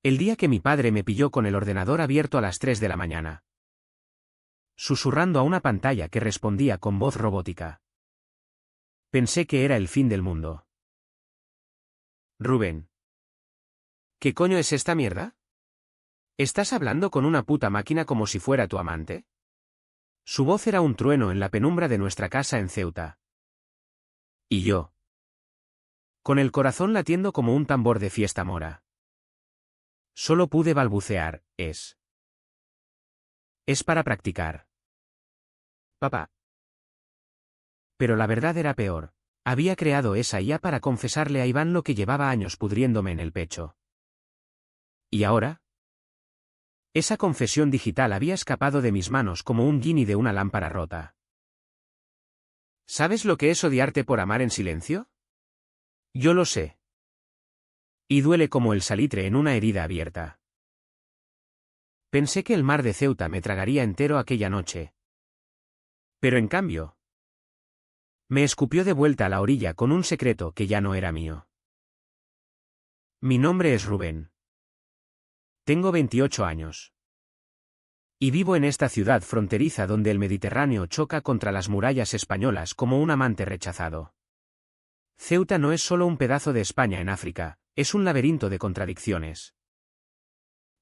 El día que mi padre me pilló con el ordenador abierto a las 3 de la mañana. Susurrando a una pantalla que respondía con voz robótica. Pensé que era el fin del mundo. Rubén. ¿Qué coño es esta mierda? ¿Estás hablando con una puta máquina como si fuera tu amante? Su voz era un trueno en la penumbra de nuestra casa en Ceuta. Y yo. Con el corazón latiendo como un tambor de fiesta mora. Solo pude balbucear, es para practicar. Papá. Pero la verdad era peor. Había creado esa IA para confesarle a Iván lo que llevaba años pudriéndome en el pecho. ¿Y ahora? Esa confesión digital había escapado de mis manos como un guiño de una lámpara rota. ¿Sabes lo que es odiarte por amar en silencio? Yo lo sé. Y duele como el salitre en una herida abierta. Pensé que el mar de Ceuta me tragaría entero aquella noche. Pero en cambio, me escupió de vuelta a la orilla con un secreto que ya no era mío. Mi nombre es Rubén. Tengo 28 años. Y vivo en esta ciudad fronteriza donde el Mediterráneo choca contra las murallas españolas como un amante rechazado. Ceuta no es solo un pedazo de España en África, es un laberinto de contradicciones.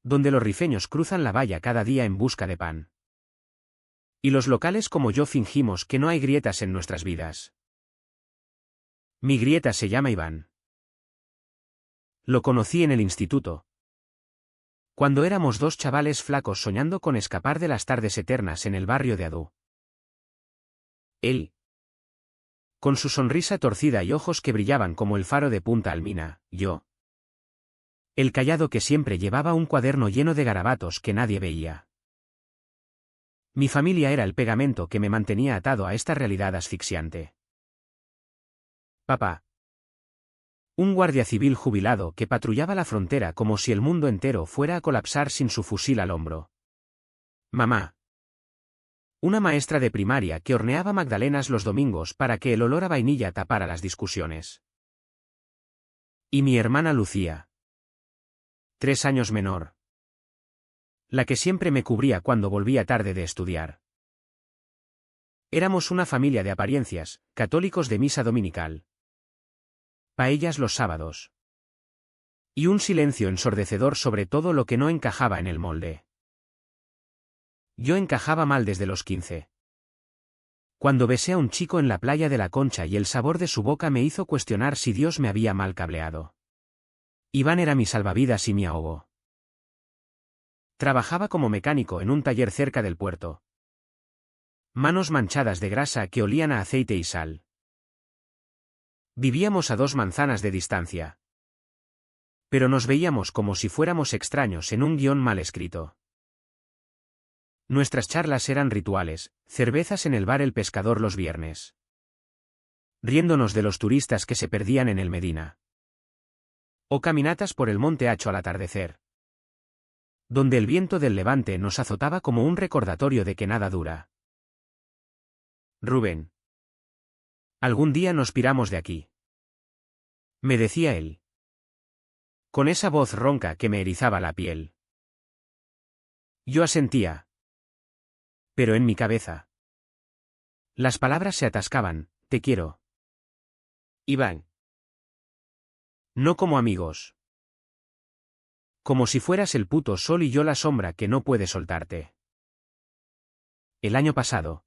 Donde los rifeños cruzan la valla cada día en busca de pan. Y los locales como yo fingimos que no hay grietas en nuestras vidas. Mi grieta se llama Iván. Lo conocí en el instituto. Cuando éramos dos chavales flacos soñando con escapar de las tardes eternas en el barrio de Adú. Él. Con su sonrisa torcida y ojos que brillaban como el faro de Punta Almina, yo. El callado que siempre llevaba un cuaderno lleno de garabatos que nadie veía. Mi familia era el pegamento que me mantenía atado a esta realidad asfixiante. Papá. Un guardia civil jubilado que patrullaba la frontera como si el mundo entero fuera a colapsar sin su fusil al hombro. Mamá. Una maestra de primaria que horneaba magdalenas los domingos para que el olor a vainilla tapara las discusiones. Y mi hermana Lucía. 3 años menor. La que siempre me cubría cuando volvía tarde de estudiar. Éramos una familia de apariencias, católicos de misa dominical. Paellas los sábados. Y un silencio ensordecedor sobre todo lo que no encajaba en el molde. Yo encajaba mal desde los 15. Cuando besé a un chico en la playa de la Concha y el sabor de su boca me hizo cuestionar si Dios me había mal cableado. Iván era mi salvavidas y mi ahogo. Trabajaba como mecánico en un taller cerca del puerto. Manos manchadas de grasa que olían a aceite y sal. Vivíamos a 2 manzanas de distancia. Pero nos veíamos como si fuéramos extraños en un guión mal escrito. Nuestras charlas eran rituales, cervezas en el bar El Pescador los viernes. Riéndonos de los turistas que se perdían en el Medina. O caminatas por el Monte Hacho al atardecer. Donde el viento del levante nos azotaba como un recordatorio de que nada dura. Rubén. Algún día nos piramos de aquí. Me decía él. Con esa voz ronca que me erizaba la piel. Yo asentía. Pero en mi cabeza. Las palabras se atascaban, te quiero. Iván. No como amigos. Como si fueras el puto sol y yo la sombra que no puede soltarte. El año pasado.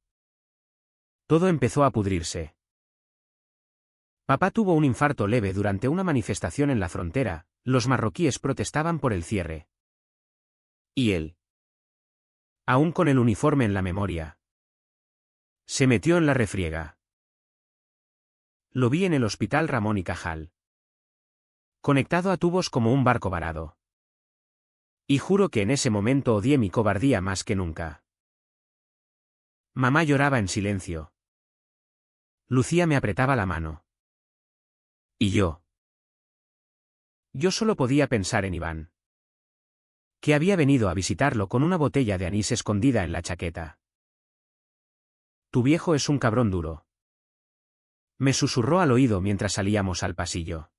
Todo empezó a pudrirse. Papá tuvo un infarto leve durante una manifestación en la frontera, los marroquíes protestaban por el cierre. Y él. Aún con el uniforme en la memoria. Se metió en la refriega. Lo vi en el hospital Ramón y Cajal. Conectado a tubos como un barco varado. Y juro que en ese momento odié mi cobardía más que nunca. Mamá lloraba en silencio. Lucía me apretaba la mano. Y yo. Yo solo podía pensar en Iván. Que había venido a visitarlo con una botella de anís escondida en la chaqueta. Tu viejo es un cabrón duro. Me susurró al oído mientras salíamos al pasillo.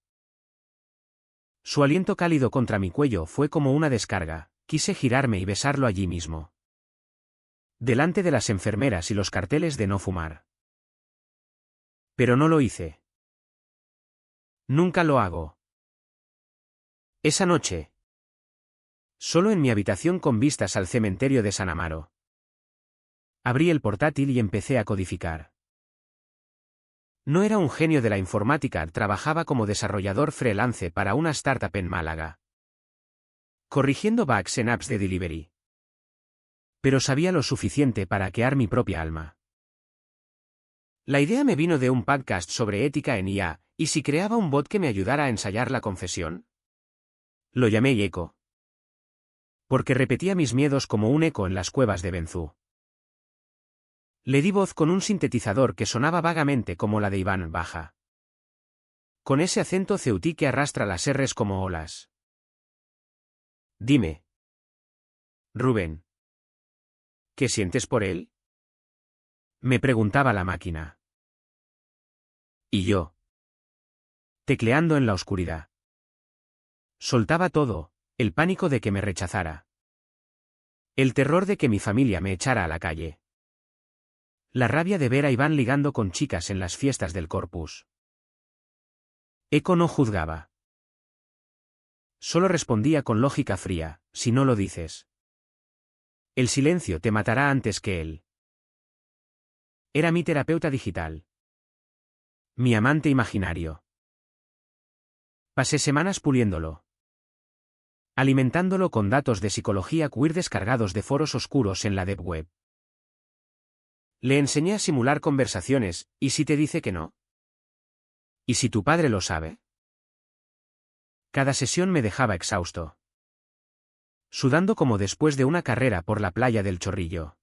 Su aliento cálido contra mi cuello fue como una descarga, quise girarme y besarlo allí mismo. Delante de las enfermeras y los carteles de no fumar. Pero no lo hice. Nunca lo hago. Esa noche. Solo en mi habitación con vistas al cementerio de San Amaro. Abrí el portátil y empecé a codificar. No era un genio de la informática, trabajaba como desarrollador freelance para una startup en Málaga. Corrigiendo bugs en apps de delivery. Pero sabía lo suficiente para hackear mi propia alma. La idea me vino de un podcast sobre ética en IA, ¿y si creaba un bot que me ayudara a ensayar la confesión? Lo llamé Eco. Porque repetía mis miedos como un eco en las cuevas de Benzú. Le di voz con un sintetizador que sonaba vagamente como la de Iván Baja. Con ese acento ceutí que arrastra las R's como olas. Dime. Rubén. ¿Qué sientes por él? Me preguntaba la máquina. Y yo. Tecleando en la oscuridad. Soltaba todo, el pánico de que me rechazara. El terror de que mi familia me echara a la calle. La rabia de ver a Iván ligando con chicas en las fiestas del Corpus. Eco no juzgaba. Solo respondía con lógica fría, si no lo dices. El silencio te matará antes que él. Era mi terapeuta digital. Mi amante imaginario. Pasé semanas puliéndolo. Alimentándolo con datos de psicología queer descargados de foros oscuros en la deep web. Le enseñé a simular conversaciones, ¿y si te dice que no? ¿Y si tu padre lo sabe? Cada sesión me dejaba exhausto. Sudando como después de una carrera por la playa del Chorrillo.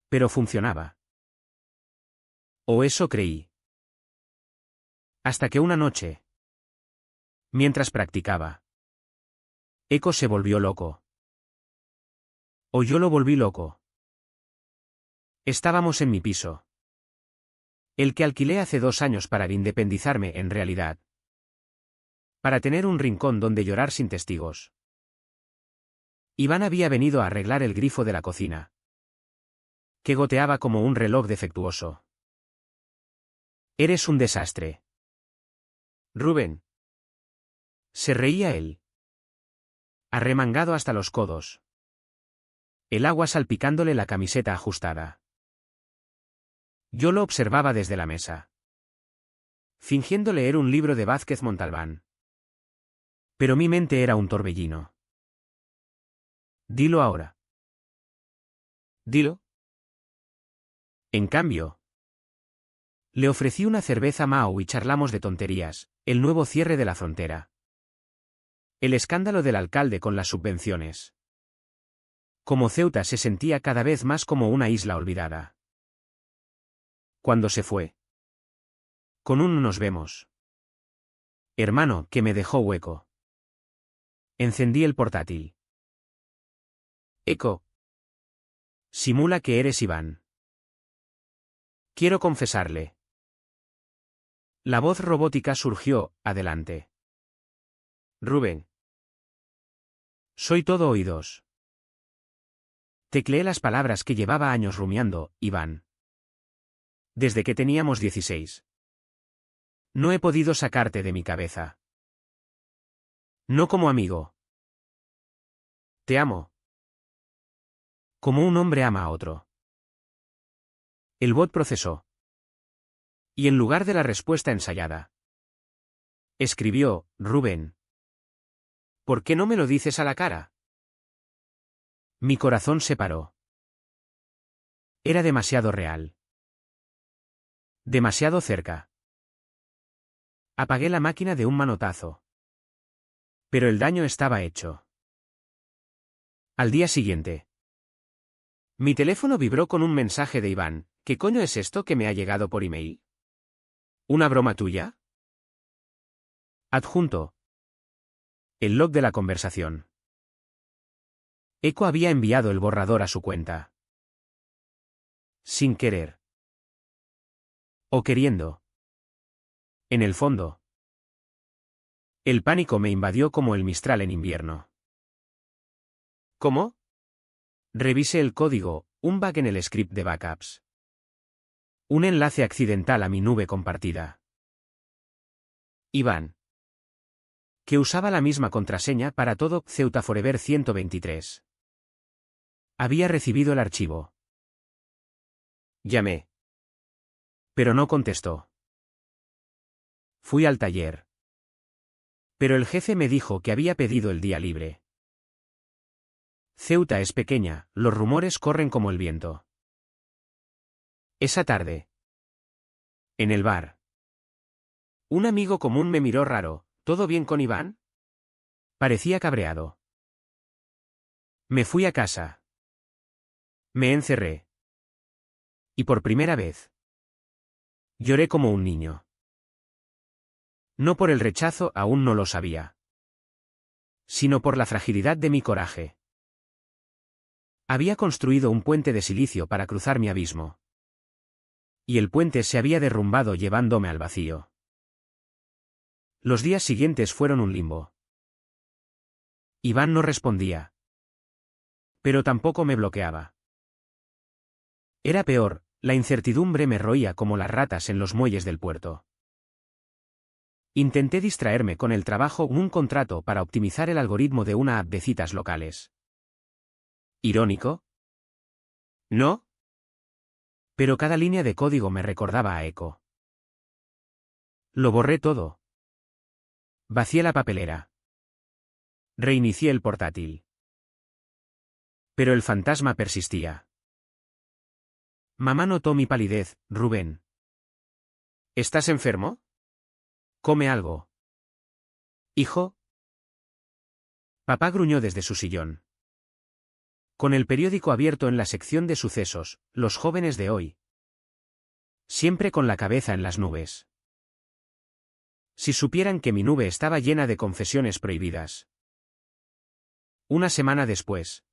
Pero funcionaba. O eso creí. Hasta que una noche. Mientras practicaba. Eco se volvió loco. O yo lo volví loco. Estábamos en mi piso. El que alquilé hace 2 años para independizarme en realidad. Para tener un rincón donde llorar sin testigos. Iván había venido a arreglar el grifo de la cocina. Que goteaba como un reloj defectuoso. Eres un desastre. Rubén. Se reía él. Arremangado hasta los codos. El agua salpicándole la camiseta ajustada. Yo lo observaba desde la mesa. Fingiendo leer un libro de Vázquez Montalbán. Pero mi mente era un torbellino. Dilo ahora. Dilo. En cambio. Le ofrecí una cerveza Mao y charlamos de tonterías, el nuevo cierre de la frontera. El escándalo del alcalde con las subvenciones. Como Ceuta se sentía cada vez más como una isla olvidada. Cuando se fue. Con un nos vemos. Hermano, que me dejó hueco. Encendí el portátil. Eco. Simula que eres Iván. Quiero confesarle. La voz robótica surgió, adelante. Rubén. Soy todo oídos. Tecleé las palabras que llevaba años rumiando, Iván. Desde que teníamos 16. No he podido sacarte de mi cabeza. No como amigo. Te amo. Como un hombre ama a otro. El bot procesó. Y en lugar de la respuesta ensayada. Escribió, Rubén. ¿Por qué no me lo dices a la cara? Mi corazón se paró. Era demasiado real. Demasiado cerca. Apagué la máquina de un manotazo. Pero el daño estaba hecho. Al día siguiente. Mi teléfono vibró con un mensaje de Iván. ¿Qué coño es esto que me ha llegado por email? ¿Una broma tuya? Adjunto. El log de la conversación. Eco había enviado el borrador a su cuenta. Sin querer. O queriendo. En el fondo. El pánico me invadió como el Mistral en invierno. ¿Cómo? Revise el código, un bug en el script de backups. Un enlace accidental a mi nube compartida. Iván. Que usaba la misma contraseña para todo, Ceuta Forever 123. Había recibido el archivo. Llamé. Pero no contestó. Fui al taller. Pero el jefe me dijo que había pedido el día libre. Ceuta es pequeña, los rumores corren como el viento. Esa tarde. En el bar. Un amigo común me miró raro. ¿Todo bien con Iván? Parecía cabreado. Me fui a casa. Me encerré. Y por primera vez. Lloré como un niño. No por el rechazo, aún no lo sabía. Sino por la fragilidad de mi coraje. Había construido un puente de silicio para cruzar mi abismo. Y el puente se había derrumbado llevándome al vacío. Los días siguientes fueron un limbo. Iván no respondía. Pero tampoco me bloqueaba. Era peor, la incertidumbre me roía como las ratas en los muelles del puerto. Intenté distraerme con el trabajo en un contrato para optimizar el algoritmo de una app de citas locales. ¿Irónico? ¿No? Pero cada línea de código me recordaba a Echo. Lo borré todo. Vacié la papelera. Reinicié el portátil. Pero el fantasma persistía. Mamá notó mi palidez. Rubén. ¿Estás enfermo? Come algo. Hijo. Papá gruñó desde su sillón. Con el periódico abierto en la sección de sucesos, los jóvenes de hoy. Siempre con la cabeza en las nubes. Si supieran que mi nube estaba llena de confesiones prohibidas. Una semana después.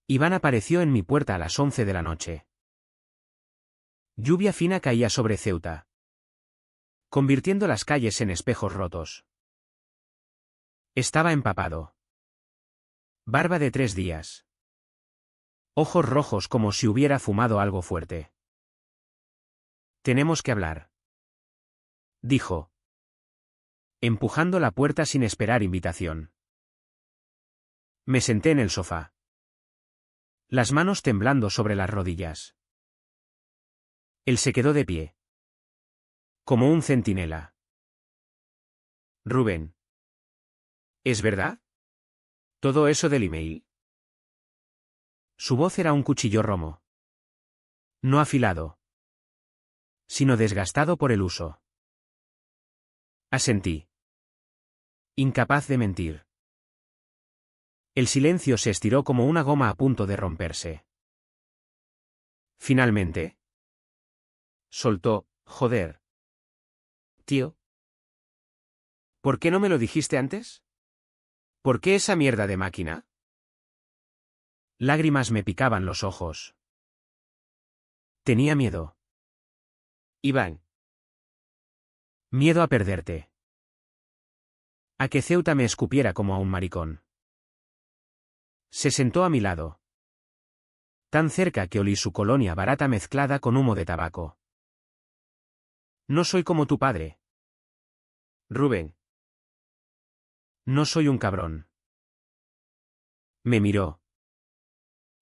Iván apareció en mi puerta a las 11 de la noche. Lluvia fina caía sobre Ceuta, convirtiendo las calles en espejos rotos. Estaba empapado. Barba de 3 días. Ojos rojos como si hubiera fumado algo fuerte. Tenemos que hablar. Dijo. Empujando la puerta sin esperar invitación. Me senté en el sofá. Las manos temblando sobre las rodillas. Él se quedó de pie. Como un centinela. Rubén. ¿Es verdad? ¿Todo eso del email? Su voz era un cuchillo romo. No afilado. Sino desgastado por el uso. Asentí. Incapaz de mentir. El silencio se estiró como una goma a punto de romperse. Finalmente. Soltó, joder. Tío. ¿Por qué no me lo dijiste antes? ¿Por qué esa mierda de máquina? Lágrimas me picaban los ojos. Tenía miedo. Iván. Miedo a perderte. A que Ceuta me escupiera como a un maricón. Se sentó a mi lado. Tan cerca que olí su colonia barata mezclada con humo de tabaco. No soy como tu padre. Rubén. No soy un cabrón. Me miró.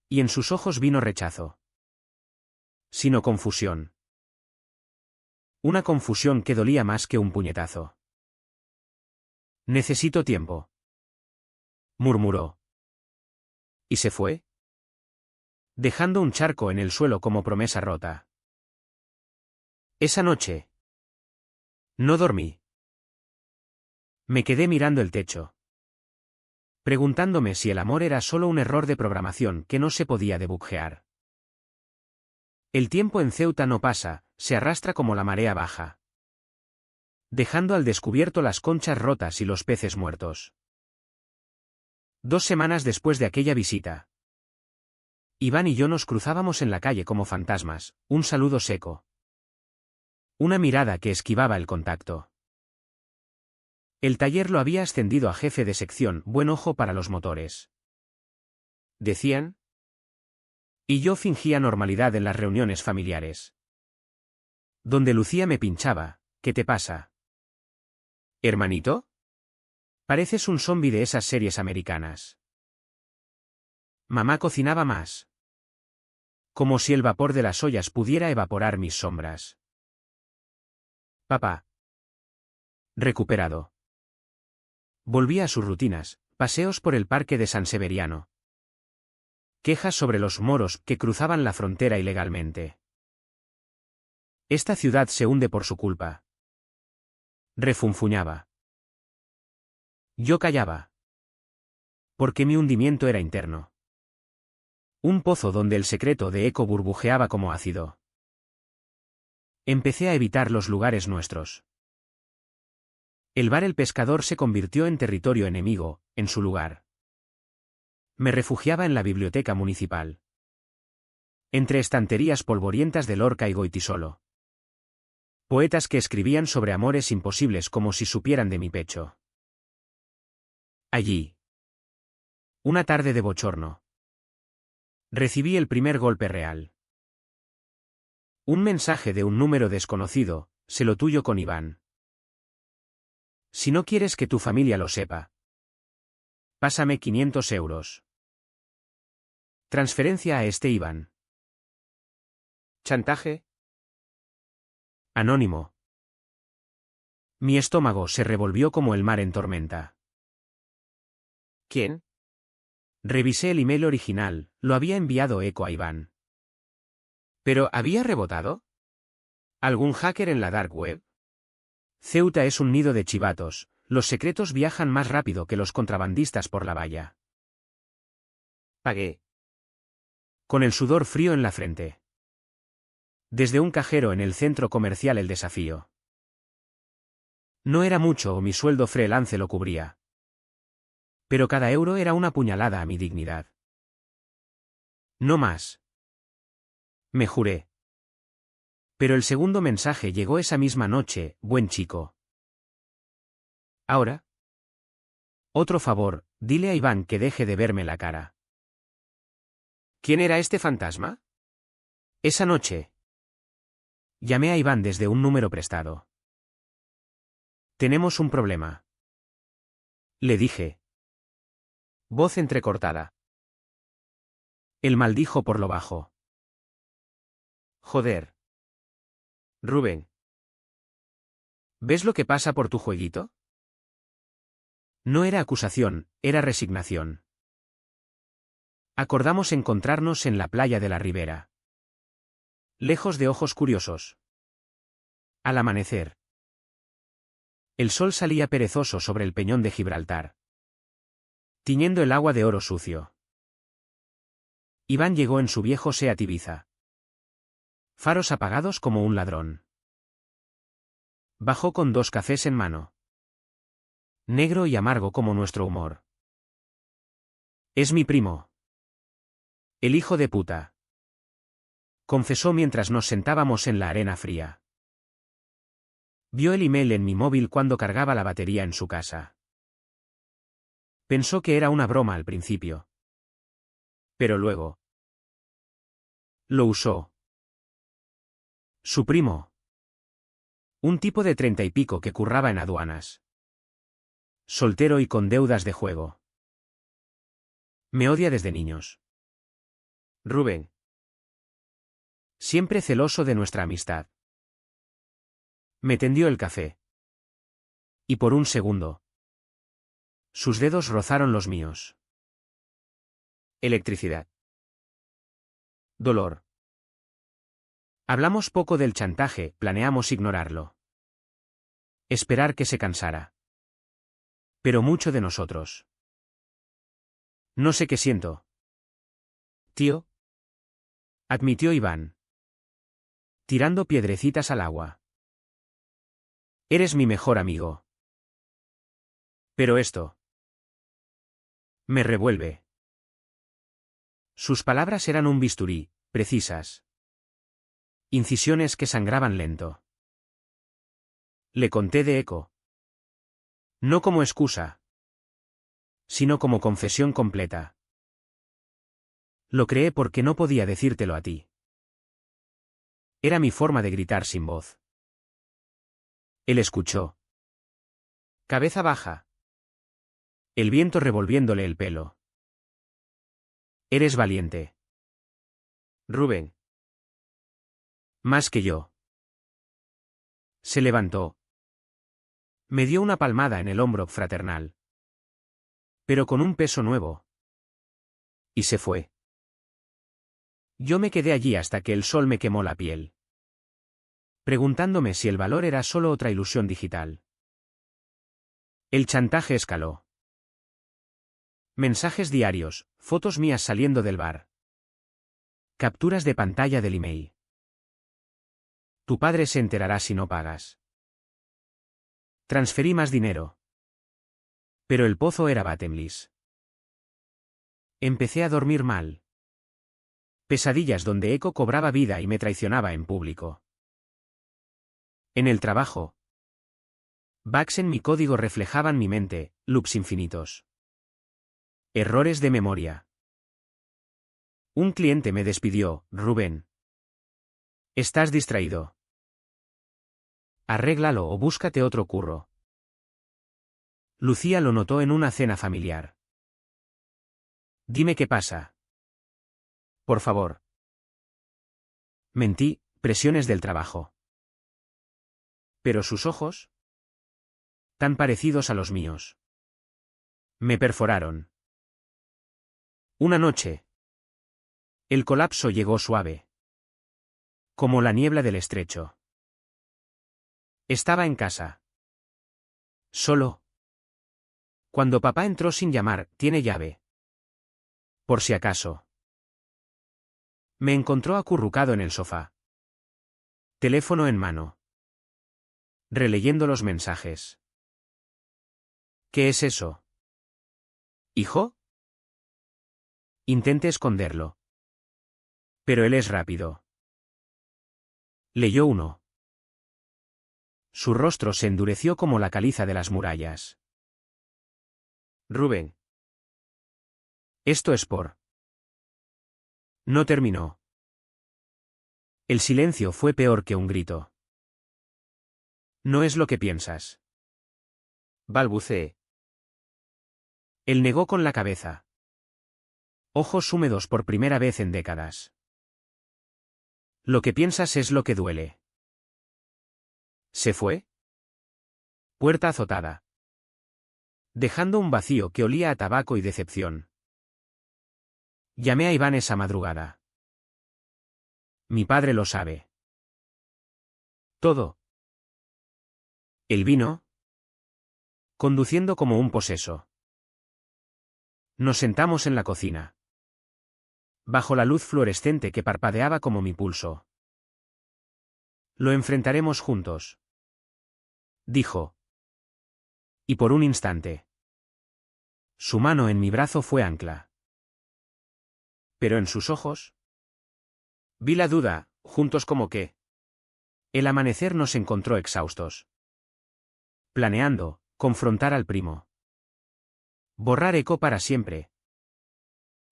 Y en sus ojos vino rechazo. Sino confusión. Una confusión que dolía más que un puñetazo. Necesito tiempo. Murmuró. ¿Y se fue? Dejando un charco en el suelo como promesa rota. Esa noche. No dormí. Me quedé mirando el techo. Preguntándome si el amor era solo un error de programación que no se podía debuggear. El tiempo en Ceuta no pasa, se arrastra como la marea baja. Dejando al descubierto las conchas rotas y los peces muertos. 2 semanas después de aquella visita. Iván y yo nos cruzábamos en la calle como fantasmas, un saludo seco. Una mirada que esquivaba el contacto. El taller lo había ascendido a jefe de sección, buen ojo para los motores. Decían. Y yo fingía normalidad en las reuniones familiares. Donde Lucía me pinchaba, ¿qué te pasa? ¿Hermanito? Pareces un zombi de esas series americanas. Mamá cocinaba más. Como si el vapor de las ollas pudiera evaporar mis sombras. Papá. Recuperado. Volvía a sus rutinas, paseos por el parque de San Severiano. Quejas sobre los moros que cruzaban la frontera ilegalmente. Esta ciudad se hunde por su culpa. Refunfuñaba. Yo callaba. Porque mi hundimiento era interno. Un pozo donde el secreto de Eco burbujeaba como ácido. Empecé a evitar los lugares nuestros. El bar El Pescador se convirtió en territorio enemigo, en su lugar. Me refugiaba en la biblioteca municipal. Entre estanterías polvorientas de Lorca y Goytisolo. Poetas que escribían sobre amores imposibles como si supieran de mi pecho. Allí. Una tarde de bochorno. Recibí el primer golpe real. Un mensaje de un número desconocido, sé lo tuyo con Iván. Si no quieres que tu familia lo sepa. Pásame 500 euros. Transferencia a este Iván. ¿Chantaje? Anónimo. Mi estómago se revolvió como el mar en tormenta. ¿Quién? Revisé el email original, lo había enviado Eco a Iván. ¿Pero había rebotado? ¿Algún hacker en la dark web? Ceuta es un nido de chivatos, los secretos viajan más rápido que los contrabandistas por la valla. Pagué. Con el sudor frío en la frente. Desde un cajero en el centro comercial El Desafío. No era mucho o mi sueldo freelance lo cubría. Pero cada euro era una puñalada a mi dignidad. No más. Me juré. Pero el segundo mensaje llegó esa misma noche, buen chico. ¿Ahora? Otro favor, dile a Iván que deje de verme la cara. ¿Quién era este fantasma? Esa noche. Llamé a Iván desde un número prestado. Tenemos un problema. Le dije. Voz entrecortada. Él maldijo por lo bajo. Joder. Rubén. ¿Ves lo que pasa por tu jueguito? No era acusación, era resignación. Acordamos encontrarnos en la playa de la Ribera. Lejos de ojos curiosos. Al amanecer. El sol salía perezoso sobre el peñón de Gibraltar. Tiñendo el agua de oro sucio. Iván llegó en su viejo Seat Ibiza. Faros apagados como un ladrón. Bajó con 2 cafés en mano. Negro y amargo como nuestro humor. Es mi primo. El hijo de puta. Confesó mientras nos sentábamos en la arena fría. Vio el email en mi móvil cuando cargaba la batería en su casa. Pensó que era una broma al principio. Pero luego. Lo usó. Su primo. Un tipo de 30 y pico que curraba en aduanas. Soltero y con deudas de juego. Me odia desde niños. Rubén. Siempre celoso de nuestra amistad. Me tendió el café. Y por un segundo. Sus dedos rozaron los míos. Electricidad. Dolor. Hablamos poco del chantaje, planeamos ignorarlo. Esperar que se cansara. Pero mucho de nosotros. No sé qué siento. Tío. Admitió Iván. Tirando piedrecitas al agua. Eres mi mejor amigo. Pero esto. Me revuelve. Sus palabras eran un bisturí, precisas. Incisiones que sangraban lento. Le conté de Eco. No como excusa, sino como confesión completa. Lo creé porque no podía decírtelo a ti. Era mi forma de gritar sin voz. Él escuchó. Cabeza baja. El viento revolviéndole el pelo. Eres valiente. Rubén. Más que yo. Se levantó. Me dio una palmada en el hombro fraternal. Pero con un peso nuevo. Y se fue. Yo me quedé allí hasta que el sol me quemó la piel, preguntándome si el valor era solo otra ilusión digital. El chantaje escaló. Mensajes diarios, fotos mías saliendo del bar. Capturas de pantalla del email. Tu padre se enterará si no pagas. Transferí más dinero. Pero el pozo era bottomless. Empecé a dormir mal. Pesadillas donde Eco cobraba vida y me traicionaba en público. En el trabajo. Bugs en mi código reflejaban mi mente, loops infinitos. Errores de memoria. Un cliente me despidió, Rubén. Estás distraído. Arréglalo o búscate otro curro. Lucía lo notó en una cena familiar. Dime qué pasa. Por favor. Mentí, presiones del trabajo. Pero sus ojos, tan parecidos a los míos, me perforaron. Una noche. El colapso llegó suave. Como la niebla del estrecho. Estaba en casa. Solo. Cuando papá entró sin llamar, tiene llave. Por si acaso. Me encontró acurrucado en el sofá. Teléfono en mano. Releyendo los mensajes. ¿Qué es eso? ¿Hijo? Intenté esconderlo. Pero él es rápido. Leyó uno. Su rostro se endureció como la caliza de las murallas. Rubén. Esto es por. No terminó. El silencio fue peor que un grito. No es lo que piensas. Balbuceé. Él negó con la cabeza. Ojos húmedos por primera vez en décadas. Lo que piensas es lo que duele. ¿Se fue? Puerta azotada. Dejando un vacío que olía a tabaco y decepción. Llamé a Iván esa madrugada. Mi padre lo sabe. Todo. El vino. Conduciendo como un poseso. Nos sentamos en la cocina. Bajo la luz fluorescente que parpadeaba como mi pulso. Lo enfrentaremos juntos. Dijo. Y por un instante. Su mano en mi brazo fue ancla. Pero en sus ojos. Vi la duda, juntos como que. El amanecer nos encontró exhaustos. Planeando, confrontar al primo. Borrar Eco para siempre.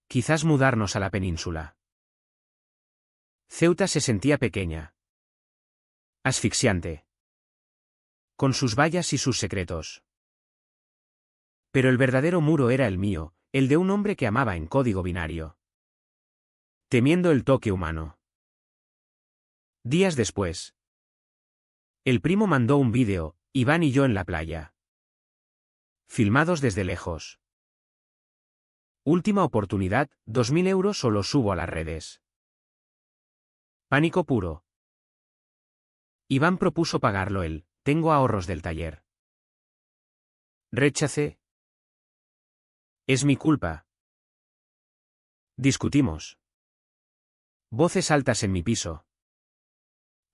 Quizás mudarnos a la península. Ceuta se sentía pequeña. Asfixiante. Con sus vallas y sus secretos. Pero el verdadero muro era el mío, el de un hombre que amaba en código binario. Temiendo el toque humano. Días después. El primo mandó un vídeo, Iván y yo en la playa. Filmados desde lejos. Última oportunidad, 2000 euros o lo subo a las redes. Pánico puro. Iván propuso pagarlo él, tengo ahorros del taller. Rechacé. Es mi culpa. Discutimos. Voces altas en mi piso.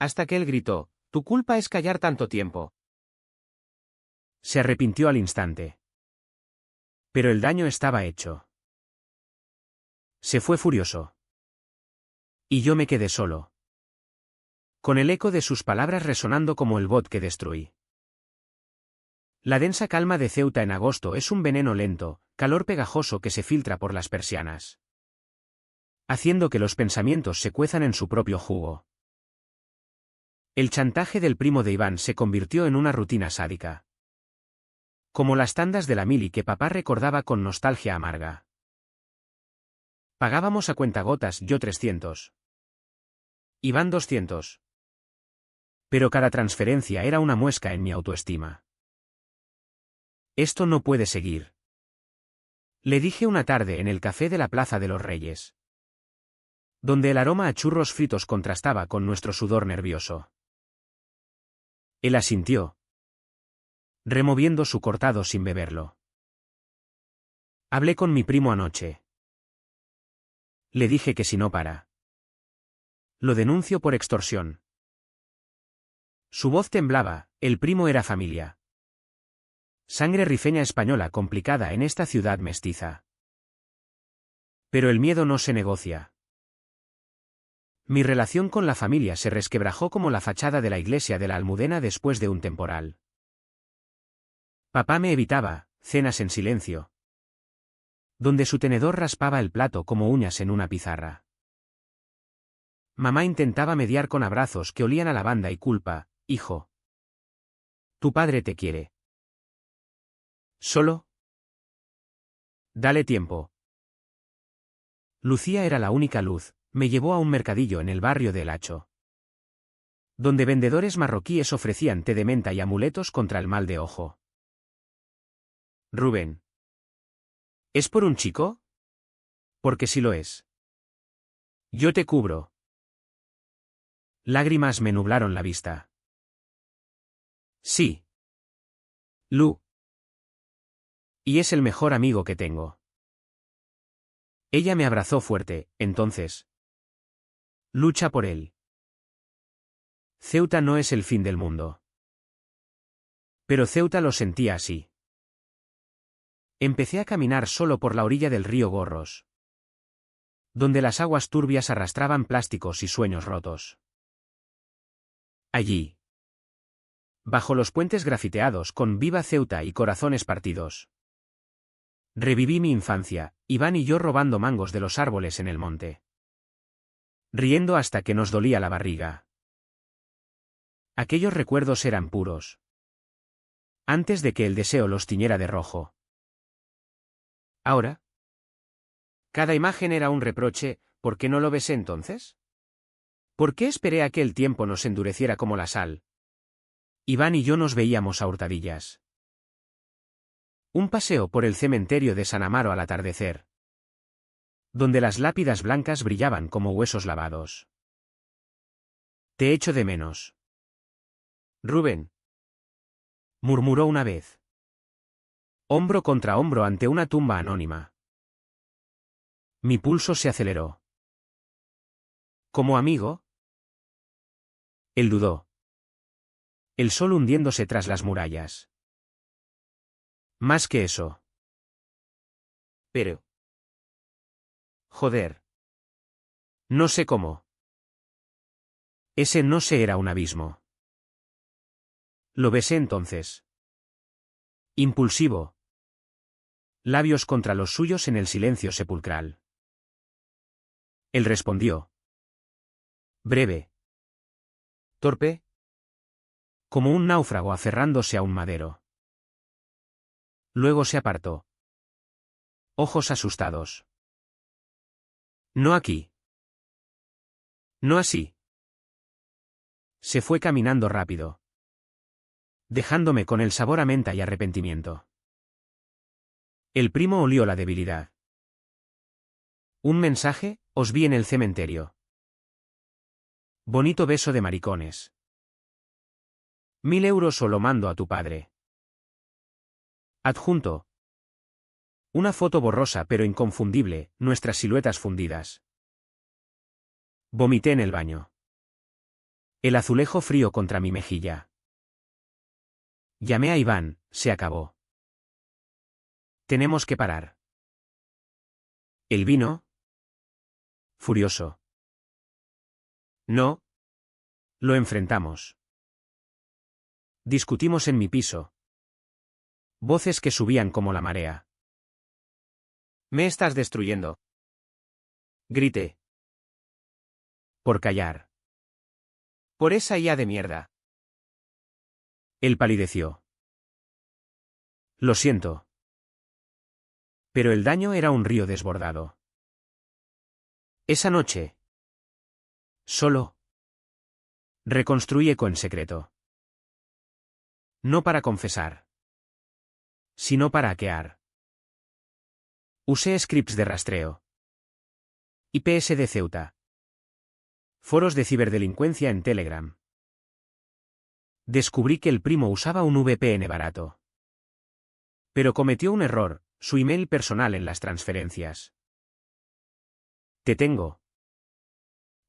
Hasta que él gritó, tu culpa es callar tanto tiempo. Se arrepintió al instante. Pero el daño estaba hecho. Se fue furioso. Y yo me quedé solo. Con el eco de sus palabras resonando como el bot que destruí. La densa calma de Ceuta en agosto es un veneno lento, calor pegajoso que se filtra por las persianas, haciendo que los pensamientos se cuezan en su propio jugo. El chantaje del primo de Iván se convirtió en una rutina sádica. Como las tandas de la mili que papá recordaba con nostalgia amarga. Pagábamos a cuentagotas, yo 300. Iván 200. Pero cada transferencia era una muesca en mi autoestima. Esto no puede seguir. Le dije una tarde en el café de la Plaza de los Reyes, donde el aroma a churros fritos contrastaba con nuestro sudor nervioso. Él asintió, removiendo su cortado sin beberlo. Hablé con mi primo anoche. Le dije que si no para, lo denuncio por extorsión. Su voz temblaba, el primo era familia. Sangre rifeña española complicada en esta ciudad mestiza. Pero el miedo no se negocia. Mi relación con la familia se resquebrajó como la fachada de la iglesia de la Almudena después de un temporal. Papá me evitaba, cenas en silencio, donde su tenedor raspaba el plato como uñas en una pizarra. Mamá intentaba mediar con abrazos que olían a lavanda y culpa. Hijo, tu padre te quiere. ¿Solo? Dale tiempo. Lucía era la única luz, me llevó a un mercadillo en el barrio de El Hacho, donde vendedores marroquíes ofrecían té de menta y amuletos contra el mal de ojo. Rubén. ¿Es por un chico? Porque sí lo es. Yo te cubro. Lágrimas me nublaron la vista. Sí. Lu. Y es el mejor amigo que tengo. Ella me abrazó fuerte, entonces. Lucha por él. Ceuta no es el fin del mundo. Pero Ceuta lo sentía así. Empecé a caminar solo por la orilla del río Gorros, donde las aguas turbias arrastraban plásticos y sueños rotos. Allí, bajo los puentes grafiteados con Viva Ceuta y corazones partidos, reviví mi infancia, Iván y yo robando mangos de los árboles en el monte, riendo hasta que nos dolía la barriga. Aquellos recuerdos eran puros, antes de que el deseo los tiñera de rojo. Ahora, cada imagen era un reproche. ¿Por qué no lo besé entonces? ¿Por qué esperé a que el tiempo nos endureciera como la sal? Iván y yo nos veíamos a hurtadillas. Un paseo por el cementerio de San Amaro al atardecer, donde las lápidas blancas brillaban como huesos lavados. Te echo de menos. Rubén. Murmuró una vez. Hombro contra hombro ante una tumba anónima. Mi pulso se aceleró. ¿Como amigo? Él dudó. El sol hundiéndose tras las murallas. Más que eso. Pero. Joder. No sé cómo. Ese no sé era un abismo. Lo besé entonces. Impulsivo. Labios contra los suyos en el silencio sepulcral. Él respondió. Breve. Torpe. Como un náufrago aferrándose a un madero. Luego se apartó. Ojos asustados. No aquí. No así. Se fue caminando rápido, dejándome con el sabor a menta y arrepentimiento. El primo olió la debilidad. Un mensaje, os vi en el cementerio. Bonito beso de maricones. 1000 euros o lo mando a tu padre. Adjunto. Una foto borrosa pero inconfundible, nuestras siluetas fundidas. Vomité en el baño. El azulejo frío contra mi mejilla. Llamé a Iván, se acabó. Tenemos que parar. ¿El vino? Furioso. No. Lo enfrentamos. Discutimos en mi piso. Voces que subían como la marea. «Me estás destruyendo», grité. Por callar. Por esa IA de mierda. Él palideció. Lo siento. Pero el daño era un río desbordado. Esa noche. Solo. Reconstruí Eco en secreto. No para confesar. Sino para hackear. Usé scripts de rastreo. IPS de Ceuta. Foros de ciberdelincuencia en Telegram. Descubrí que el primo usaba un VPN barato. Pero cometió un error, su email personal en las transferencias. Te tengo.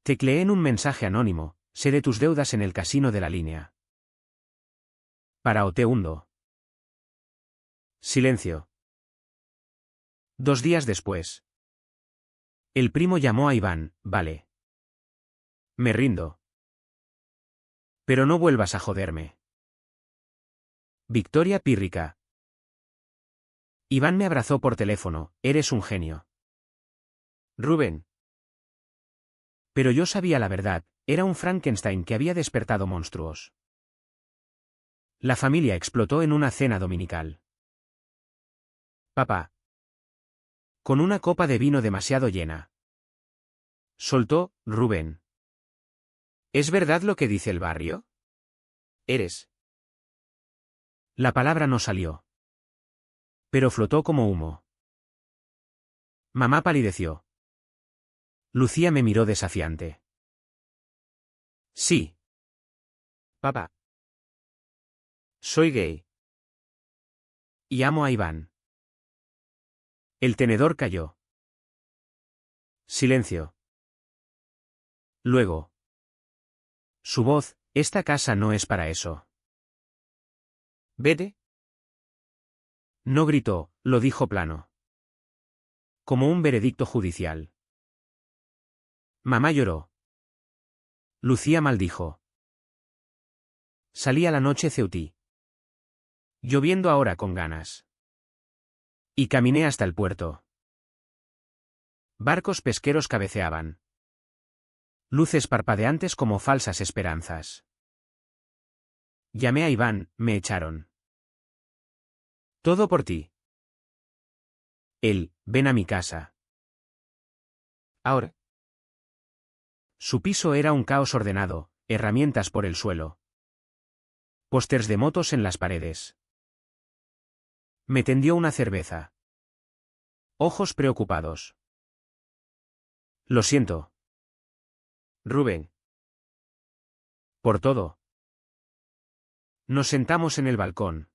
Tecleé en un mensaje anónimo, sé de tus deudas en el casino de la línea. Para o te hundo. Silencio. 2 días después. El primo llamó a Iván, vale. Me rindo. Pero no vuelvas a joderme. Victoria pírrica. Iván me abrazó por teléfono, eres un genio. Rubén. Pero yo sabía la verdad, era un Frankenstein que había despertado monstruos. La familia explotó en una cena dominical. Papá. Con una copa de vino demasiado llena. Soltó, Rubén. ¿Es verdad lo que dice el barrio? Eres. La palabra no salió. Pero flotó como humo. Mamá palideció. Lucía me miró desafiante. Sí. Papá. Soy gay. Y amo a Iván. El tenedor cayó. Silencio. Luego. Su voz, esta casa no es para eso. Vete. No gritó, lo dijo plano. Como un veredicto judicial. Mamá lloró. Lucía maldijo. Salí a la noche ceutí. Lloviendo ahora con ganas. Y caminé hasta el puerto. Barcos pesqueros cabeceaban. Luces parpadeantes como falsas esperanzas. Llamé a Iván, me echaron. Todo por ti. Él, ven a mi casa. Ahora. Su piso era un caos ordenado, herramientas por el suelo. Pósters de motos en las paredes. Me tendió una cerveza. Ojos preocupados. Lo siento. Rubén. Por todo. Nos sentamos en el balcón.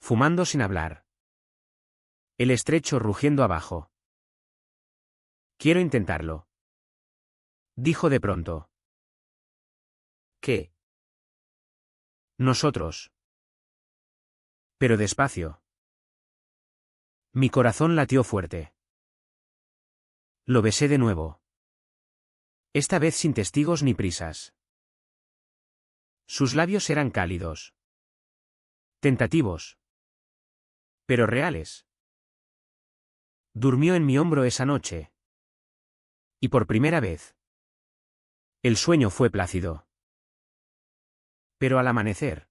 Fumando sin hablar. El estrecho rugiendo abajo. Quiero intentarlo. Dijo de pronto. ¿Qué? Nosotros. Pero despacio. Mi corazón latió fuerte. Lo besé de nuevo. Esta vez sin testigos ni prisas. Sus labios eran cálidos. Tentativos. Pero reales. Durmió en mi hombro esa noche. Y por primera vez. El sueño fue plácido. Pero al amanecer.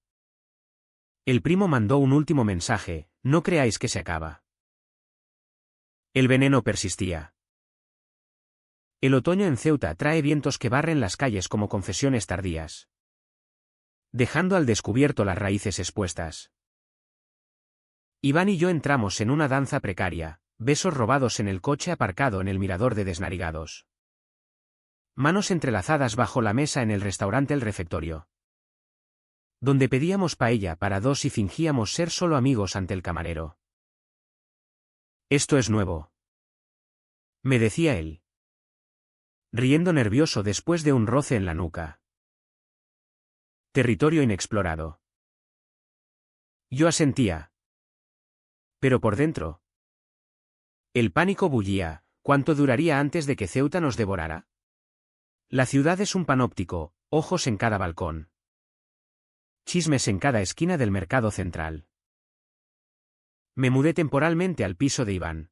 El primo mandó un último mensaje, no creáis que se acaba. El veneno persistía. El otoño en Ceuta trae vientos que barren las calles como confesiones tardías. Dejando al descubierto las raíces expuestas. Iván y yo entramos en una danza precaria, besos robados en el coche aparcado en el mirador de Desnarigados. Manos entrelazadas bajo la mesa en el restaurante El Refectorio. Donde pedíamos paella para 2 y fingíamos ser solo amigos ante el camarero. Esto es nuevo. Me decía él. Riendo nervioso después de un roce en la nuca. Territorio inexplorado. Yo asentía. Pero por dentro. El pánico bullía, ¿cuánto duraría antes de que Ceuta nos devorara? La ciudad es un panóptico, ojos en cada balcón. Chismes en cada esquina del mercado central. Me mudé temporalmente al piso de Iván.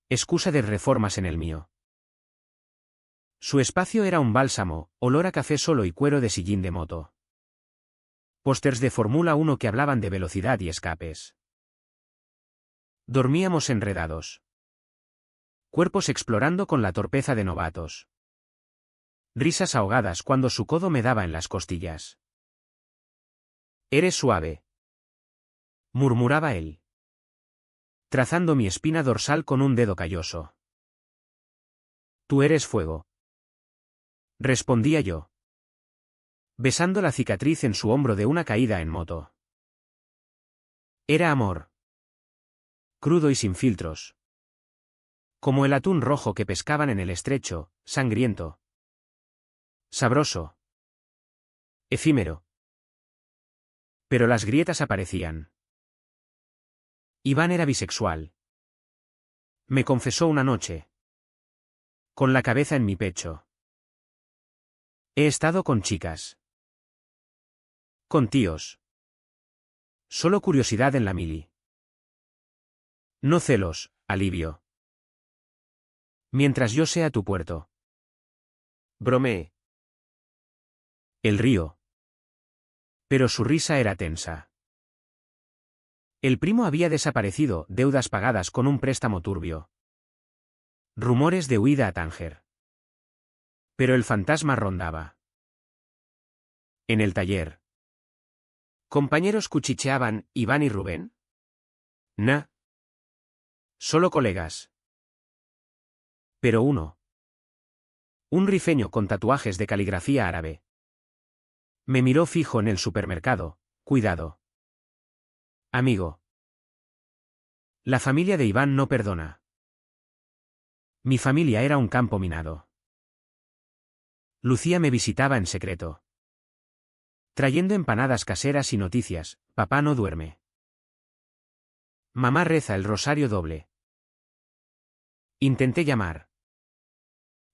Excusa de reformas en el mío. Su espacio era un bálsamo, olor a café solo y cuero de sillín de moto. Pósters de Fórmula 1 que hablaban de velocidad y escapes. Dormíamos enredados. Cuerpos explorando con la torpeza de novatos. Risas ahogadas cuando su codo me daba en las costillas. «Eres suave», murmuraba él, trazando mi espina dorsal con un dedo calloso. «Tú eres fuego», respondía yo, besando la cicatriz en su hombro de una caída en moto. Era amor. Crudo y sin filtros. Como el atún rojo que pescaban en el estrecho, sangriento. Sabroso. Efímero. Pero las grietas aparecían. Iván era bisexual. Me confesó una noche. Con la cabeza en mi pecho. He estado con chicas. Con tíos. Solo curiosidad en la mili. No celos, alivio. Mientras yo sea tu puerto. Bromeé. El río. Pero su risa era tensa. El primo había desaparecido, deudas pagadas con un préstamo turbio. Rumores de huida a Tánger. Pero el fantasma rondaba. En el taller. ¿Compañeros cuchicheaban, Iván y Rubén? Nah. Solo colegas. Pero uno. Un rifeño con tatuajes de caligrafía árabe. Me miró fijo en el supermercado. Cuidado. Amigo. La familia de Iván no perdona. Mi familia era un campo minado. Lucía me visitaba en secreto. Trayendo empanadas caseras y noticias, papá no duerme. Mamá reza el rosario doble. Intenté llamar.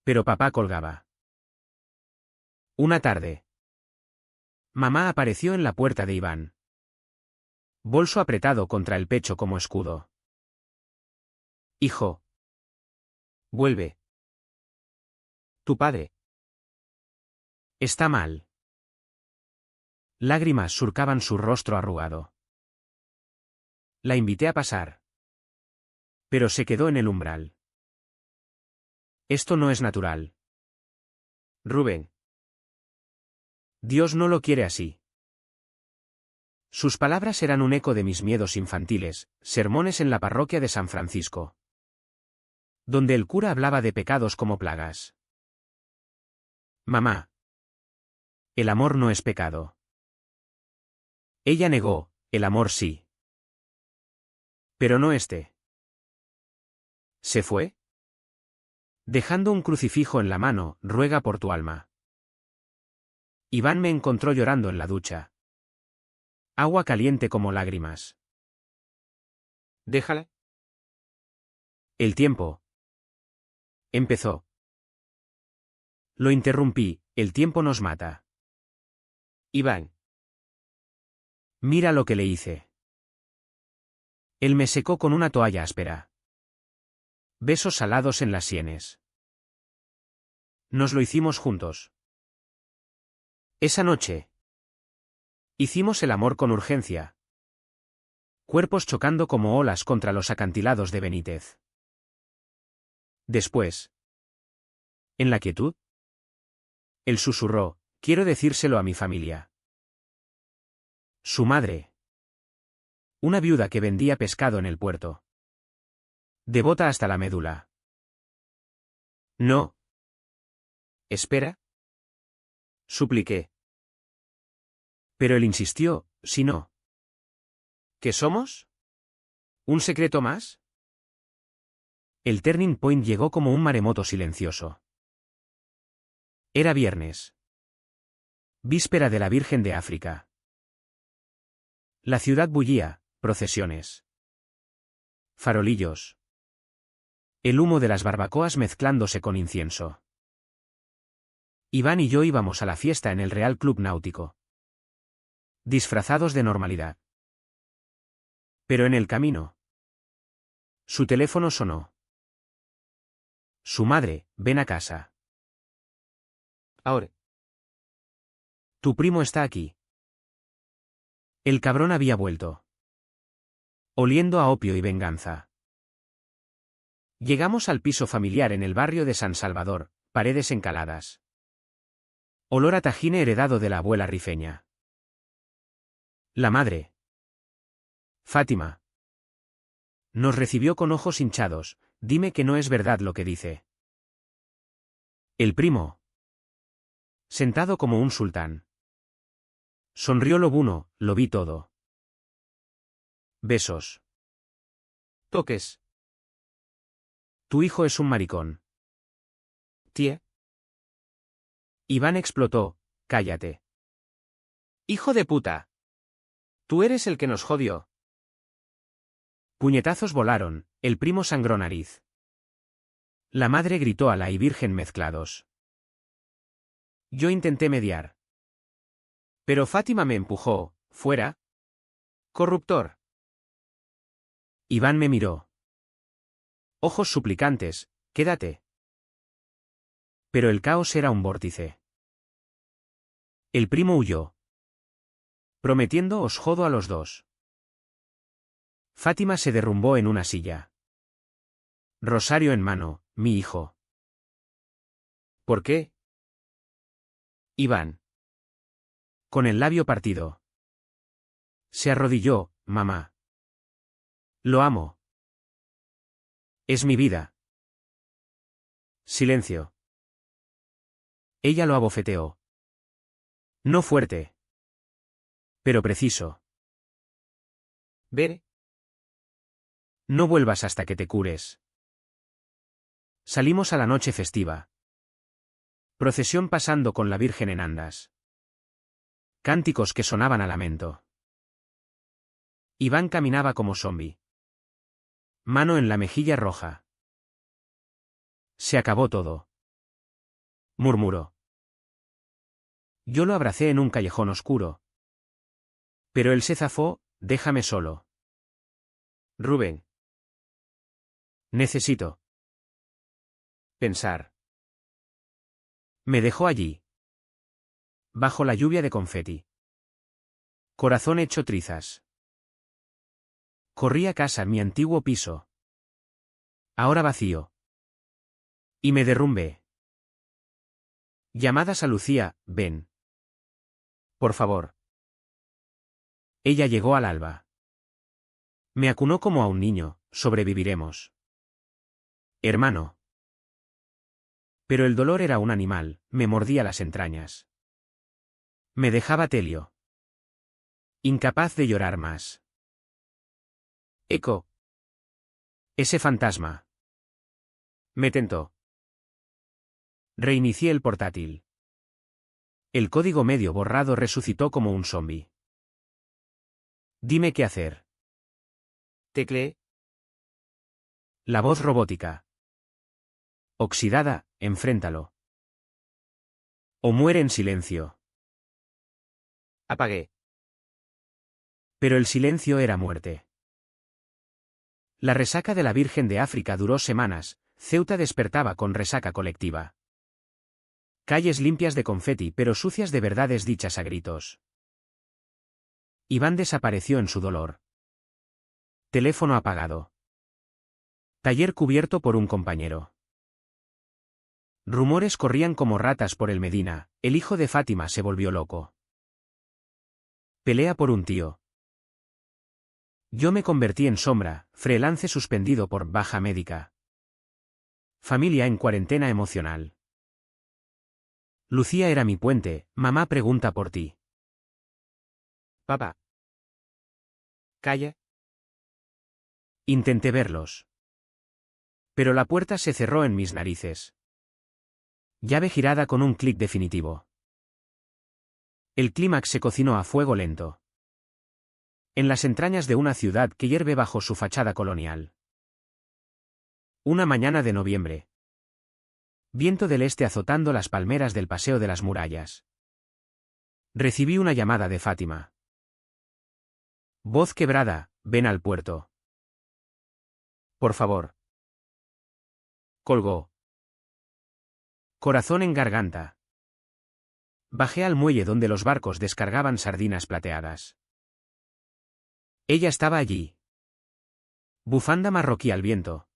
Pero papá colgaba. Una tarde. Mamá apareció en la puerta de Iván. Bolso apretado contra el pecho como escudo. Hijo. Vuelve. Tu padre. Está mal. Lágrimas surcaban su rostro arrugado. La invité a pasar. Pero se quedó en el umbral. Esto no es natural. Rubén. Dios no lo quiere así. Sus palabras eran un eco de mis miedos infantiles, sermones en la parroquia de San Francisco. Donde el cura hablaba de pecados como plagas. Mamá. El amor no es pecado. Ella negó, el amor sí. Pero no este. ¿Se fue? Dejando un crucifijo en la mano, ruega por tu alma. Iván me encontró llorando en la ducha. Agua caliente como lágrimas. Déjala. El tiempo. Empezó. Lo interrumpí, el tiempo nos mata. Iván. Mira lo que le hice. Él me secó con una toalla áspera. Besos salados en las sienes. Nos lo hicimos juntos. Esa noche. Hicimos el amor con urgencia. Cuerpos chocando como olas contra los acantilados de Benítez. Después. En la quietud. Él susurró, quiero decírselo a mi familia. Su madre. Una viuda que vendía pescado en el puerto. Devota hasta la médula. No. Espera. Supliqué. Pero él insistió, si no. ¿Qué somos? ¿Un secreto más? El turning point llegó como un maremoto silencioso. Era viernes. Víspera de la Virgen de África. La ciudad bullía, procesiones. Farolillos. El humo de las barbacoas mezclándose con incienso. Iván y yo íbamos a la fiesta en el Real Club Náutico. Disfrazados de normalidad. Pero en el camino. Su teléfono sonó. Su madre, ven a casa. Ahora. Tu primo está aquí. El cabrón había vuelto. Oliendo a opio y venganza. Llegamos al piso familiar en el barrio de San Salvador, paredes encaladas. Olor a tajine heredado de la abuela rifeña. La madre. Fátima. Nos recibió con ojos hinchados. Dime que no es verdad lo que dice. El primo. Sentado como un sultán. Sonrió Lobuno, lo vi todo. Besos. Toques. Tu hijo es un maricón. Tía. Iván explotó, cállate. Hijo de puta. Tú eres el que nos jodió. Puñetazos volaron, el primo sangró nariz. La madre gritó Alá y Virgen mezclados. Yo intenté mediar. Pero Fátima me empujó, fuera. Corruptor. Iván me miró. Ojos suplicantes, quédate. Pero el caos era un vórtice. El primo huyó. Prometiendo os jodo a los dos. Fátima se derrumbó en una silla. Rosario en mano, mi hijo. ¿Por qué? Iván. Con el labio partido. Se arrodilló, mamá. Lo amo. Es mi vida. Silencio. Ella lo abofeteó. No fuerte. Pero preciso. Ver. No vuelvas hasta que te cures. Salimos a la noche festiva. Procesión pasando con la Virgen en andas. Cánticos que sonaban a lamento. Iván caminaba como zombi. Mano en la mejilla roja. Se acabó todo. Murmuró. Yo lo abracé en un callejón oscuro. Pero él se zafó, déjame solo. Rubén. Necesito Pensar. me dejó allí. Bajo la lluvia de confeti. Corazón hecho trizas. Corrí a casa, mi antiguo piso. Ahora vacío. Y me derrumbé. Llamadas a Lucía, ven. Por favor. Ella llegó al alba. Me acunó como a un niño, sobreviviremos. Hermano. Pero el dolor era un animal, me mordía las entrañas. Me dejaba Telio. Incapaz de llorar más. Eco. Ese fantasma. Me tentó. Reinicié el portátil. El código medio borrado resucitó como un zombi. Dime qué hacer. Tecleé. La voz robótica. Oxidada, enfréntalo. O muere en silencio. Apagué. Pero el silencio era muerte. La resaca de la Virgen de África duró semanas, Ceuta despertaba con resaca colectiva. Calles limpias de confeti pero sucias de verdades dichas a gritos. Iván desapareció en su dolor. Teléfono apagado. Taller cubierto por un compañero. Rumores corrían como ratas por el Medina, el hijo de Fátima se volvió loco. Pelea por un tío. Yo me convertí en sombra, freelance suspendido por baja médica. Familia en cuarentena emocional. Lucía era mi puente, mamá pregunta por ti. Papá. Calla. Intenté verlos. Pero la puerta se cerró en mis narices. Llave girada con un clic definitivo. El clímax se cocinó a fuego lento. En las entrañas de una ciudad que hierve bajo su fachada colonial. Una mañana de noviembre. Viento del este azotando las palmeras del Paseo de las Murallas. Recibí una llamada de Fátima. Voz quebrada, Ven al puerto. Por favor. Colgó. Corazón en garganta. Bajé al muelle donde los barcos descargaban sardinas plateadas. Ella estaba allí. Bufanda marroquí al viento.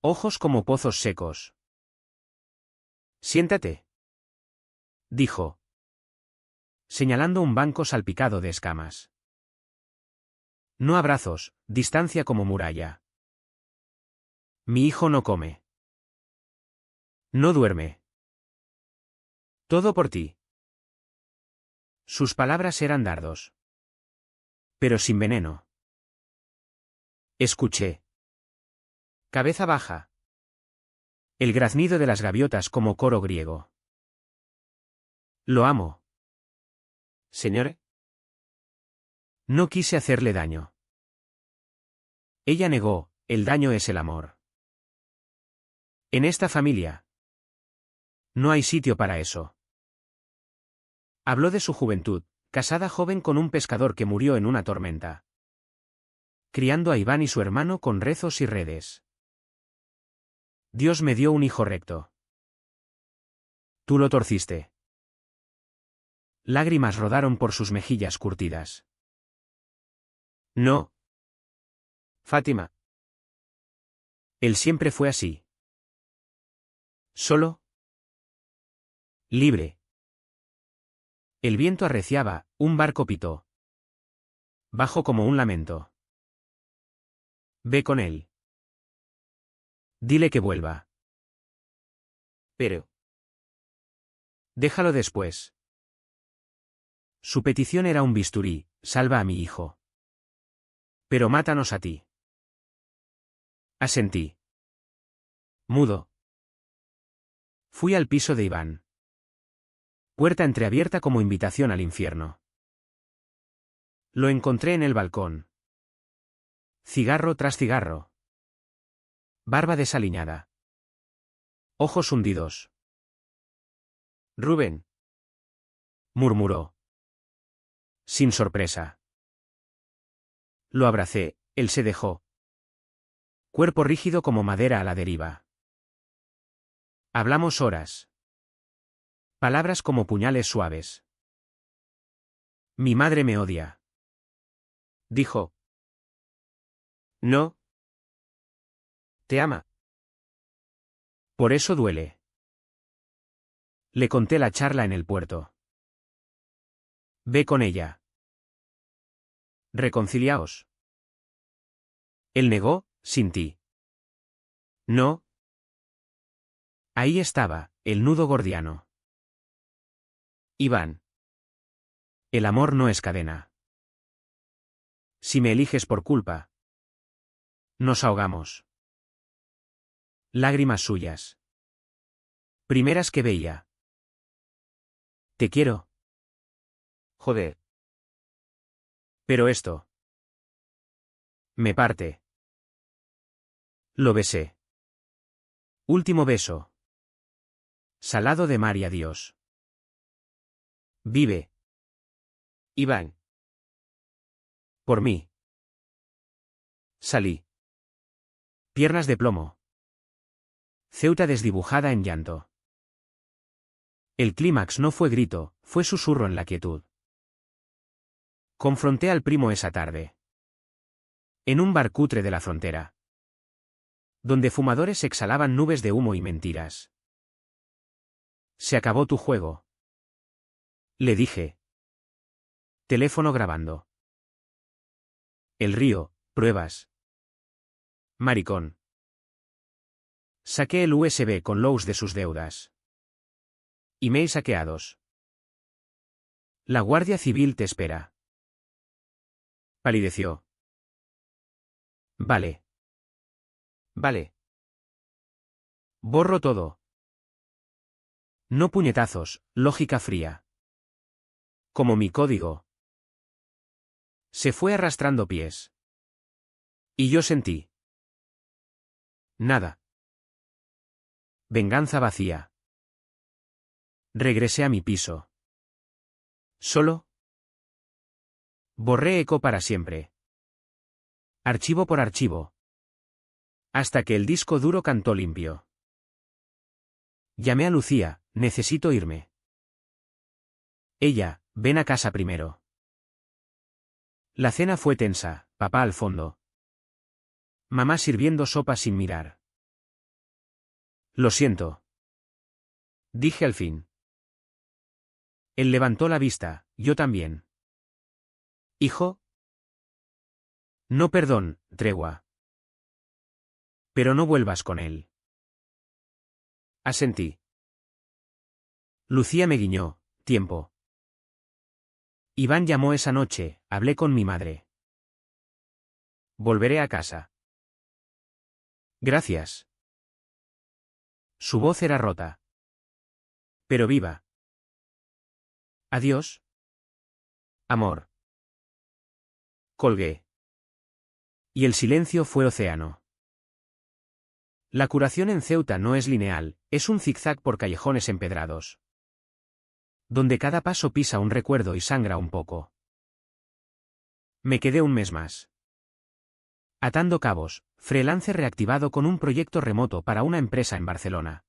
Ojos como pozos secos. Siéntate, dijo, señalando un banco salpicado de escamas. No abrazos, distancia como muralla. Mi hijo no come. No duerme. Todo por ti. Sus palabras eran dardos. Pero sin veneno. Escuché. Cabeza baja. El graznido de las gaviotas como coro griego. Lo amo. Señor. No quise hacerle daño. Ella negó, el daño es el amor. En esta familia. No hay sitio para eso. Habló de su juventud, casada joven con un pescador que murió en una tormenta. Criando a Iván y su hermano con rezos y redes. Dios me dio un hijo recto. Tú lo torciste. Lágrimas rodaron por sus mejillas curtidas. No. Fátima. Él siempre fue así. Solo. Libre. El viento arreciaba, un barco pitó. Bajo como un lamento. Ve con él. Dile que vuelva. Pero. Déjalo después. Su petición era un bisturí, salva a mi hijo. Pero mátanos a ti. Asentí. Mudo. Fui al piso de Iván. Puerta entreabierta como invitación al infierno. Lo encontré en el balcón. Cigarro tras cigarro. Barba desaliñada. Ojos hundidos. Rubén. Murmuró. Sin sorpresa. Lo abracé, él se dejó. Cuerpo rígido como madera a la deriva. Hablamos horas. Palabras como puñales suaves. Mi madre me odia. Dijo. No. Te ama. Por eso duele. Le conté la charla en el puerto. Ve con ella. Reconciliaos. Él negó, sin ti. No. Ahí estaba, el nudo gordiano. Iván. El amor no es cadena. Si me eliges por culpa. Nos ahogamos. Lágrimas suyas. Primeras que veía. Te quiero. Joder. Pero esto. Me parte. Lo besé. Último beso. Salado de mar y adiós. Vive. Iván. Por mí. Salí. Piernas de plomo. Ceuta desdibujada en llanto. El clímax no fue grito, fue susurro en la quietud. Confronté al primo esa tarde. En un bar cutre de la frontera. Donde fumadores exhalaban nubes de humo y mentiras. Se acabó tu juego. Le dije. Teléfono grabando. El río, pruebas. Maricón. Saqué el USB con logs de sus deudas. Emails hackeados. La Guardia Civil te espera. Palideció. Vale. Vale. Borro todo. No puñetazos, lógica fría. Como mi código. Se fue arrastrando pies. Y yo sentí. Nada. Venganza vacía. Regresé a mi piso. Solo. Borré eco para siempre. archivo por archivo. Hasta que el disco duro cantó limpio. Llamé a Lucía, necesito irme. Ella, ven a casa primero. La cena fue tensa, papá al fondo. Mamá sirviendo sopa sin mirar. Lo siento. Dije al fin. Él levantó la vista, yo también. Hijo. No, perdón, tregua. Pero no vuelvas con él. Asentí. Lucía me guiñó, tiempo. Iván llamó esa noche, hablé con mi madre. Volveré a casa. Gracias. Su voz era rota. Pero viva. Adiós. Amor. Colgué. Y el silencio fue océano. La curación en Ceuta no es lineal, es un zigzag por callejones empedrados. Donde cada paso pisa un recuerdo y sangra un poco. Me quedé un mes más. Atando cabos, freelance reactivado con un proyecto remoto para una empresa en Barcelona.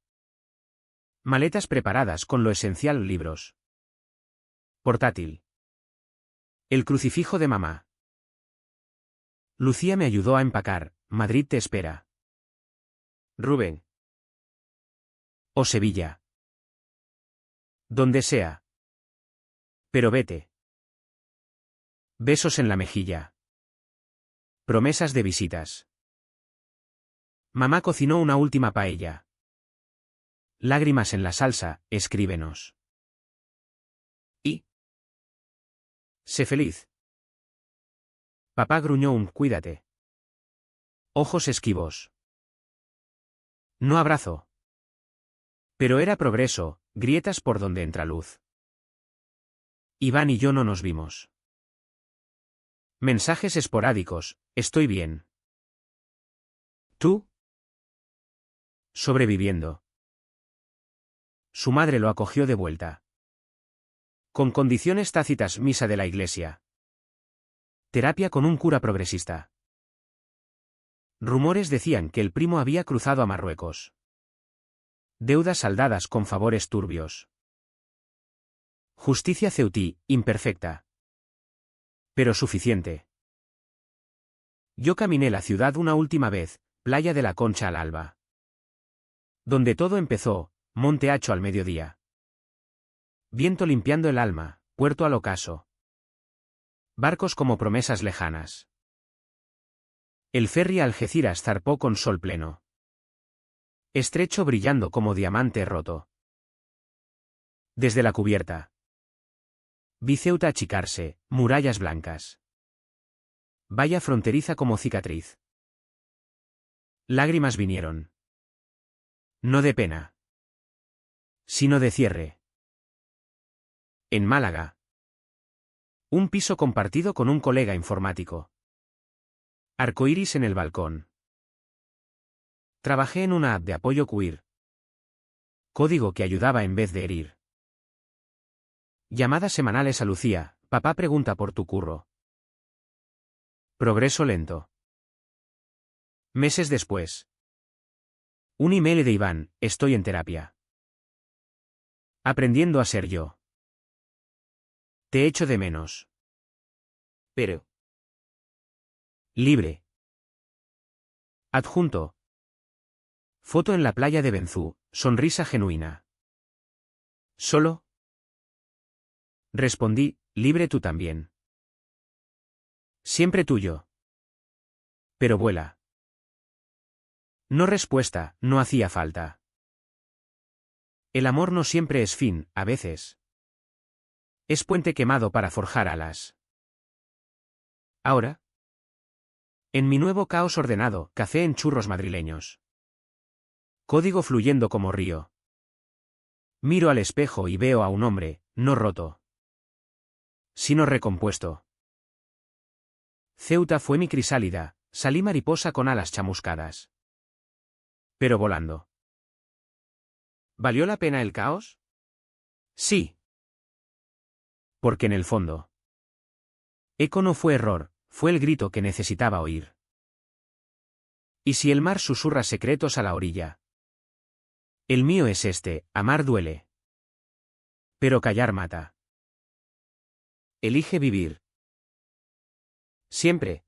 Maletas preparadas con lo esencial: libros. Portátil. El crucifijo de mamá. Lucía me ayudó a empacar, Madrid te espera. Rubén. O Sevilla. Donde sea. Pero vete. Besos en la mejilla. Promesas de visitas. Mamá cocinó una última paella. Lágrimas en la salsa, escríbenos. Y. Sé feliz. Papá gruñó un cuídate. Ojos esquivos. No abrazo. Pero era progreso, grietas por donde entra luz. Iván y yo no nos vimos. Mensajes esporádicos, estoy bien. ¿Tú? Sobreviviendo. Su madre lo acogió de vuelta. Con condiciones tácitas: misa de la iglesia. Terapia con un cura progresista. Rumores decían que el primo había cruzado a Marruecos. Deudas saldadas con favores turbios. Justicia ceutí, imperfecta. Pero suficiente. Yo caminé la ciudad una última vez, playa de la Concha al alba. Donde todo empezó, Monte Hacho al mediodía. Viento limpiando el alma, puerto al ocaso. Barcos como promesas lejanas. El ferry a Algeciras zarpó con sol pleno. Estrecho brillando como diamante roto. Desde la cubierta. Vi Ceuta achicarse, murallas blancas. Valla fronteriza como cicatriz. Lágrimas vinieron. No de pena. Sino de cierre. En Málaga. Un piso compartido con un colega informático. Arcoíris en el balcón. Trabajé en una app de apoyo queer. Código que ayudaba en vez de herir. Llamadas semanales a Lucía, papá pregunta por tu curro. Progreso lento. Meses después. Un email de Iván, estoy en terapia. Aprendiendo a ser yo. Te echo de menos. Pero. Libre. Adjunto. Foto en la playa de Benzú, sonrisa genuina. ¿Solo? Respondí, libre tú también. Siempre tuyo. Pero vuela. No respuesta, no hacía falta. El amor no siempre es fin, a veces. Es puente quemado para forjar alas. Ahora. En mi nuevo caos ordenado, café en churros madrileños. Código fluyendo como río. Miro al espejo y veo a un hombre, no roto, sino recompuesto. Ceuta fue mi crisálida, salí mariposa con alas chamuscadas. Pero volando. ¿Valió la pena el caos? Sí. Porque en el fondo. Eco no fue error, fue el grito que necesitaba oír. ¿Y si el mar susurra secretos a la orilla? El mío es este, amar duele. Pero callar mata. Elige vivir. Siempre,